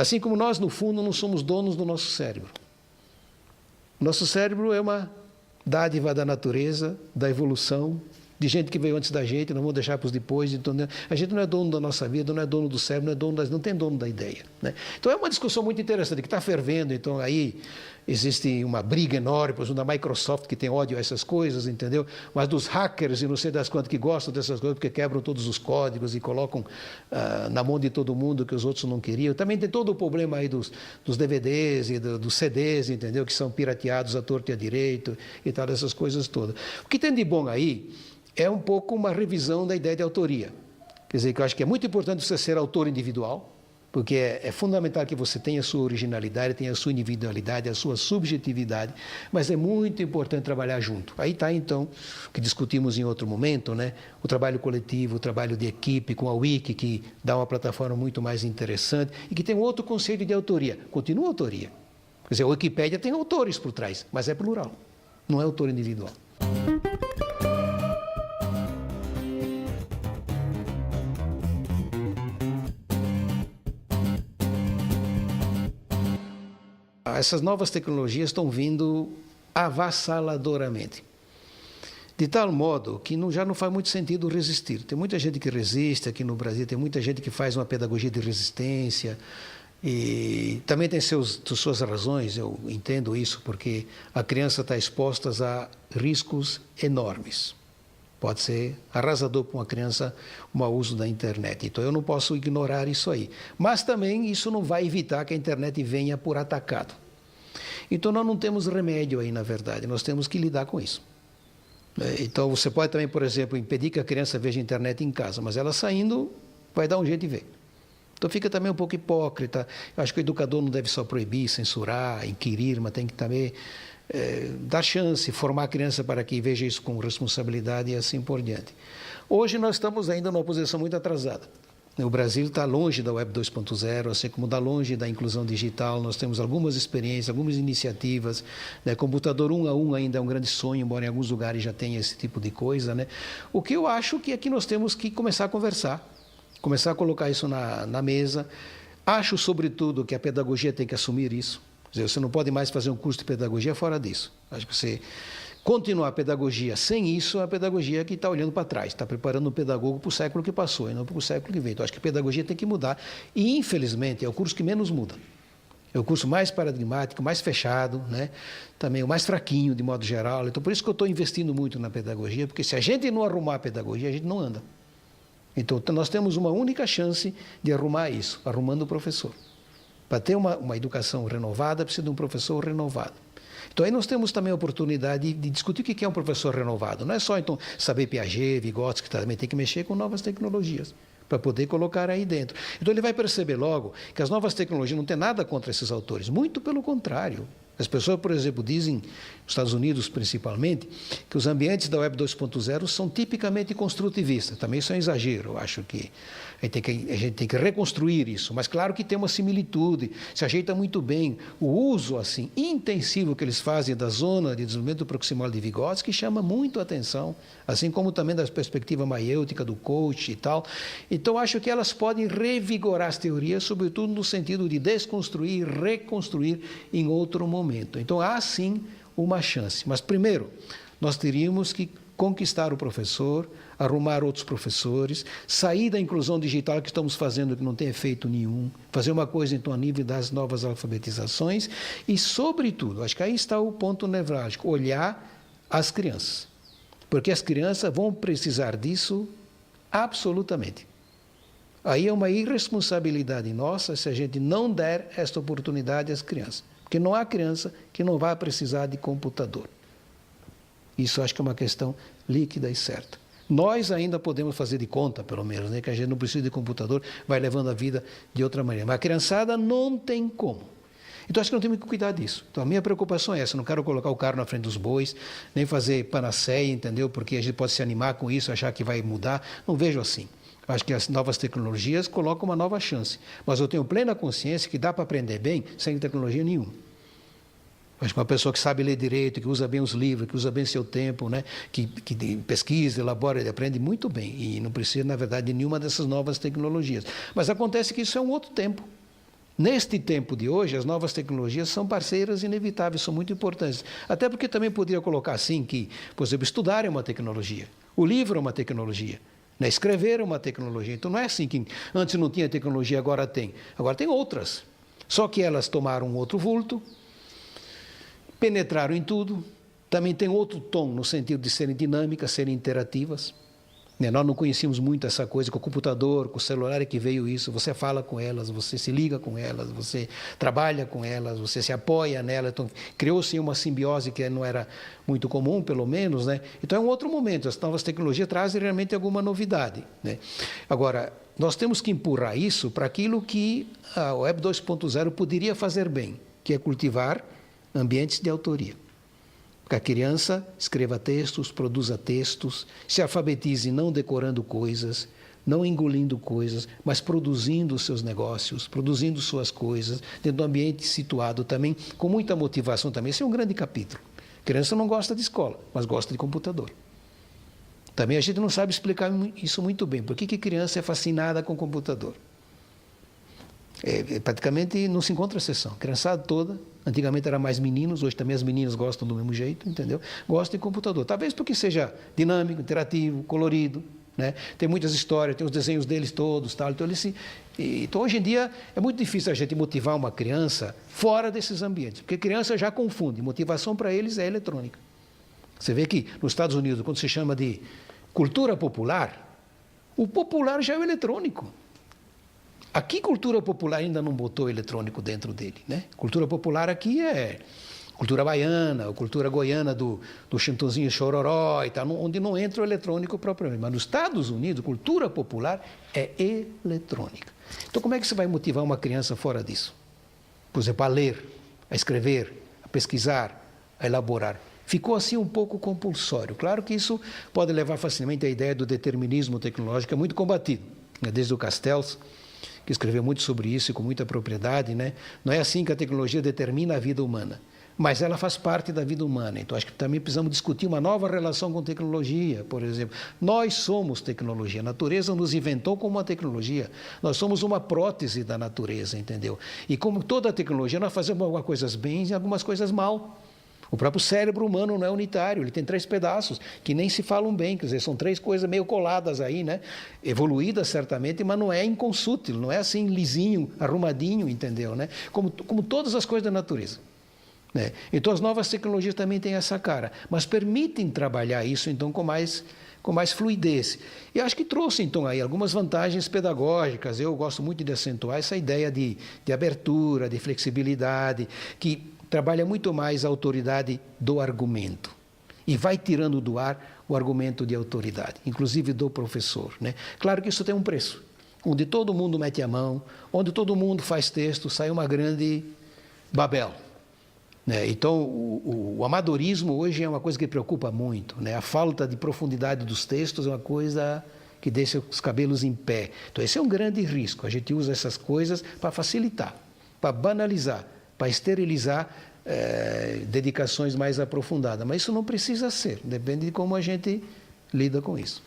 Assim como nós, no fundo, não somos donos do nosso cérebro. Nosso cérebro é uma dádiva da natureza, da evolução, de gente que veio antes da gente, não vamos deixar para os depois. Então, a gente não é dono da nossa vida, não é dono do cérebro, não tem dono da ideia, né? Então é uma discussão muito interessante, que está fervendo. Então aí existe uma briga enorme, por exemplo, da Microsoft, que tem ódio a essas coisas, entendeu? Mas dos hackers e não sei das quantas que gostam dessas coisas, porque quebram todos os códigos e colocam na mão de todo mundo que os outros não queriam. Também tem todo o problema aí dos DVDs e dos CDs, entendeu? Que são pirateados à torto e à direito e tal, essas coisas todas. O que tem de bom aí é um pouco uma revisão da ideia de autoria. Quer dizer, que eu acho que é muito importante você ser autor individual, porque é fundamental que você tenha a sua originalidade, tenha a sua individualidade, a sua subjetividade, mas é muito importante trabalhar junto. Aí está, então, o que discutimos em outro momento, né? O trabalho coletivo, o trabalho de equipe, com a Wiki, que dá uma plataforma muito mais interessante e que tem um outro conceito de autoria. Continua a autoria. Quer dizer, a Wikipédia tem autores por trás, mas é plural, não é autor individual. Essas novas tecnologias estão vindo avassaladoramente, de tal modo que já não faz muito sentido resistir. Tem muita gente que resiste aqui no Brasil, tem muita gente que faz uma pedagogia de resistência, e também tem suas razões, eu entendo isso, porque a criança está exposta a riscos enormes. Pode ser arrasador para uma criança o mau uso da internet. Então eu não posso ignorar isso aí. Mas também isso não vai evitar que a internet venha por atacado. Então nós não temos remédio aí, na verdade. Nós temos que lidar com isso. Então você pode também, por exemplo, impedir que a criança veja a internet em casa, mas ela saindo vai dar um jeito de ver. Então fica também um pouco hipócrita. Eu acho que o educador não deve só proibir, censurar, inquirir, mas tem que também dar chance, formar a criança para que veja isso com responsabilidade e assim por diante. Hoje nós estamos ainda numa posição muito atrasada. O Brasil está longe da Web 2.0, assim como está longe da inclusão digital. Nós temos algumas experiências, algumas iniciativas, né? Computador 1 a 1 ainda é um grande sonho, embora em alguns lugares já tenha esse tipo de coisa, né? O que eu acho que aqui nós temos que começar a conversar, começar a colocar isso na mesa. Acho, sobretudo, que a pedagogia tem que assumir isso. Quer dizer, você não pode mais fazer um curso de pedagogia fora disso. Acho que você continuar a pedagogia sem isso é a pedagogia que está olhando para trás, está preparando um pedagogo para o século que passou e não para o século que vem. Então, acho que a pedagogia tem que mudar e, infelizmente, é o curso que menos muda. É o curso mais paradigmático, mais fechado, né? Também o mais fraquinho, de modo geral. Então, por isso que eu estou investindo muito na pedagogia, porque se a gente não arrumar a pedagogia, a gente não anda. Então, nós temos uma única chance de arrumar isso, arrumando o professor. Para ter uma educação renovada, precisa de um professor renovado. Então, aí nós temos também a oportunidade de discutir o que é um professor renovado. Não é só, então, saber Piaget, Vygotsky, também tem que mexer com novas tecnologias para poder colocar aí dentro. Então, ele vai perceber logo que as novas tecnologias não têm nada contra esses autores, muito pelo contrário. As pessoas, por exemplo, dizem, nos Estados Unidos principalmente, que os ambientes da Web 2.0 são tipicamente construtivistas. Também isso é um exagero, eu acho que a gente tem que reconstruir isso. Mas claro que tem uma similitude, se ajeita muito bem. O uso assim intensivo que eles fazem da zona de desenvolvimento proximal de Vygotsky chama muito a atenção, assim como também da perspectiva maiêutica do coach e tal. Então, acho que elas podem revigorar as teorias, sobretudo no sentido de desconstruir e reconstruir em outro momento. Então, há sim uma chance. Mas, primeiro, nós teríamos que conquistar o professor, arrumar outros professores, sair da inclusão digital que estamos fazendo, que não tem efeito nenhum, fazer uma coisa, então, a nível das novas alfabetizações e, sobretudo, acho que aí está o ponto nevrálgico, olhar as crianças. Porque as crianças vão precisar disso absolutamente. Aí é uma irresponsabilidade nossa se a gente não der esta oportunidade às crianças. Porque não há criança que não vá precisar de computador. Isso acho que é uma questão líquida e certa. Nós ainda podemos fazer de conta, pelo menos, né, que a gente não precisa de computador, vai levando a vida de outra maneira. Mas a criançada não tem como. Então, acho que nós temos que cuidar disso. Então, a minha preocupação é essa. Eu não quero colocar o carro na frente dos bois, nem fazer panaceia, entendeu? Porque a gente pode se animar com isso, achar que vai mudar. Não vejo assim. Acho que as novas tecnologias colocam uma nova chance. Mas eu tenho plena consciência que dá para aprender bem sem tecnologia nenhuma. Acho que uma pessoa que sabe ler direito, que usa bem os livros, que usa bem seu tempo, né? que pesquisa, elabora, ele aprende muito bem. E não precisa, na verdade, de nenhuma dessas novas tecnologias. Mas acontece que isso é um outro tempo. Neste tempo de hoje, as novas tecnologias são parceiras inevitáveis, são muito importantes. Até porque também poderia colocar assim que, por exemplo, estudar é uma tecnologia, o livro é uma tecnologia, né? Escrever é uma tecnologia. Então não é assim que antes não tinha tecnologia, agora tem. Agora tem outras. Só que elas tomaram um outro vulto, penetraram em tudo, também tem outro tom no sentido de serem dinâmicas, serem interativas. Nós não conhecíamos muito essa coisa, com o computador, com o celular é que veio isso, você fala com elas, você se liga com elas, você trabalha com elas, você se apoia nelas, então criou-se uma simbiose que não era muito comum, pelo menos, né? Então é um outro momento, as novas tecnologias trazem realmente alguma novidade, né? Agora, nós temos que empurrar isso para aquilo que a Web 2.0 poderia fazer bem, que é cultivar ambientes de autoria. Que a criança escreva textos, produza textos, se alfabetize não decorando coisas, não engolindo coisas, mas produzindo seus negócios, produzindo suas coisas, dentro do ambiente situado também, com muita motivação também. Esse é um grande capítulo. A criança não gosta de escola, mas gosta de computador. Também a gente não sabe explicar isso muito bem. Por que a criança é fascinada com computador? Praticamente não se encontra exceção. A criançada toda, antigamente era mais meninos, hoje também as meninas gostam do mesmo jeito, entendeu? Gostam de computador. Talvez porque seja dinâmico, interativo, colorido, né? Tem muitas histórias, tem os desenhos deles todos, tal. Então hoje em dia é muito difícil a gente motivar uma criança fora desses ambientes, porque a criança já confunde. Motivação para eles é eletrônica. Você vê que nos Estados Unidos, quando se chama de cultura popular, o popular já é o eletrônico. Aqui, cultura popular ainda não botou eletrônico dentro dele, né? Cultura popular aqui é cultura baiana, cultura goiana do Chitãozinho Chororó e tal, onde não entra o eletrônico propriamente. Mas nos Estados Unidos, cultura popular é eletrônica. Então, como é que você vai motivar uma criança fora disso? Por exemplo, a ler, a escrever, a pesquisar, a elaborar. Ficou assim um pouco compulsório. Claro que isso pode levar facilmente à ideia do determinismo tecnológico, que é muito combatido, né? Desde o Castells, que escreveu muito sobre isso e com muita propriedade, né? Não é assim que a tecnologia determina a vida humana, mas ela faz parte da vida humana. Então, acho que também precisamos discutir uma nova relação com tecnologia, por exemplo. Nós somos tecnologia, a natureza nos inventou como uma tecnologia, nós somos uma prótese da natureza, entendeu? E como toda tecnologia, nós fazemos algumas coisas bem e algumas coisas mal. O próprio cérebro humano não é unitário, ele tem 3 pedaços que nem se falam bem, quer dizer, são 3 coisas meio coladas aí, né? Evoluídas certamente, mas não é inconsútil, não é assim lisinho, arrumadinho, entendeu, né? Como todas as coisas da natureza, né? Então as novas tecnologias também têm essa cara, mas permitem trabalhar isso então com mais fluidez. E acho que trouxe então aí algumas vantagens pedagógicas. Eu gosto muito de acentuar essa ideia de abertura, de flexibilidade, que trabalha muito mais a autoridade do argumento e vai tirando do ar o argumento de autoridade, inclusive do professor, né? Claro que isso tem um preço, onde todo mundo mete a mão, onde todo mundo faz texto, sai uma grande Babel, né? Então, o amadorismo hoje é uma coisa que preocupa muito, né? A falta de profundidade dos textos é uma coisa que deixa os cabelos em pé. Então, esse é um grande risco. A gente usa essas coisas para facilitar, para banalizar, para esterilizar dedicações mais aprofundadas. Mas isso não precisa ser, depende de como a gente lida com isso.